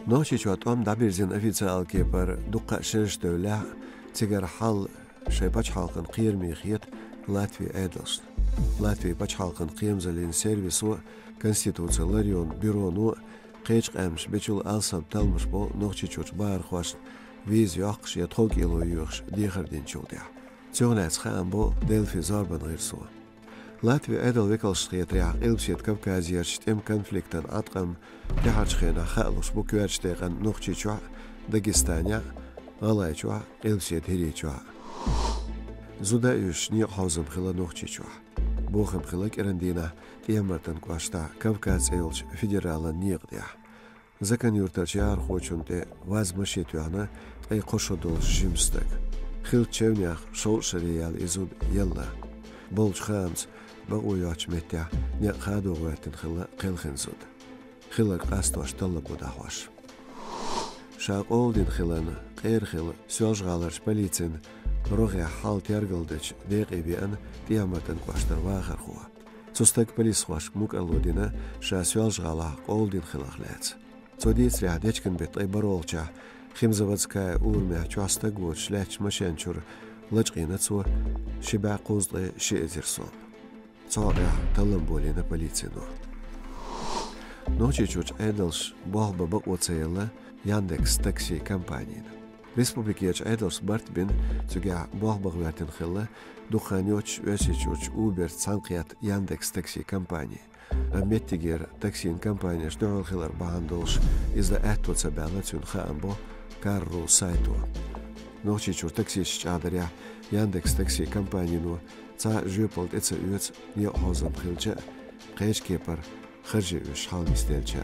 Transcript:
نوشي شواتهم دابيرزين أفيتسال كيبر دقة شرش دولة تيجر حال شي باش حالقن قير ميخيت لاتفي ايدلست لاتفي باش حالقن قيم زلين سيرفيسو كونستيتوцияларيون بيرونو قيش قامش بيشول ألساب تلمش بو نوشي شوش بار خوش ويز يوخش يتوق إلو يوخش ديخر دين شولديا تيونات خام بو ديلفي زاربن غير سوا لاتفي ايدل ويكلش خيتريا إلبسيت كابكازيرشت ام كونفليكتن أتقم تحرش خينا خالوش بو كويرشتيغن نوخشي شوا داغستانيا غلاي شوا إلبسيت هيري شوا زودا يوش نيق حوزم خلا نوخشي شوا بوخم خلاك إرندينا تيامرتن كواشتا كابكاز إلش فيدرالن نيق ديا زكن يورتاچيار خوچون تي واز مشيتوانا أي قشو دول جيمستك خيل تشونياخ شول شريال إزود يلا بولج خامس بقو يوش متيا نيق خادو غواتن خلا قيلخن زود خلاك قاستواش طلبو داخواش شاق أولدين خلان غير خل سوالش غالرش بليتن روغي حال تيرغلدش ديقي بيان تيامرتن كواشتر واخر خوا تستك بليس خواش موك ألودينا شا سوالش غالا أولدين خلاخ لات توديت ريح ديشكن بيت أي برولشا خيمزواتسكا أورميا چواستك ووش لاتش مشانشور لجقينا تسو شبع قوزلي شئزير صوب توريح تلم بولينا بليتنو نوشي چوش أيدلش بوهبا بقوتسيلا Яндекс такси компанияны. Республикач Айдос Бартбин цуга бохбагвертен хилла духанёч өсечуч Uber цанқият Яндекс такси компания. Меттигер таксин компания штоол хилар баандолш изда эттоца балацун хаамбо карру сайту. Ночичур таксиш чадаря Яндекс такси компанияну ца жөполд эца үц не хозам хилча қэш кепар хыржы үш халмистелча.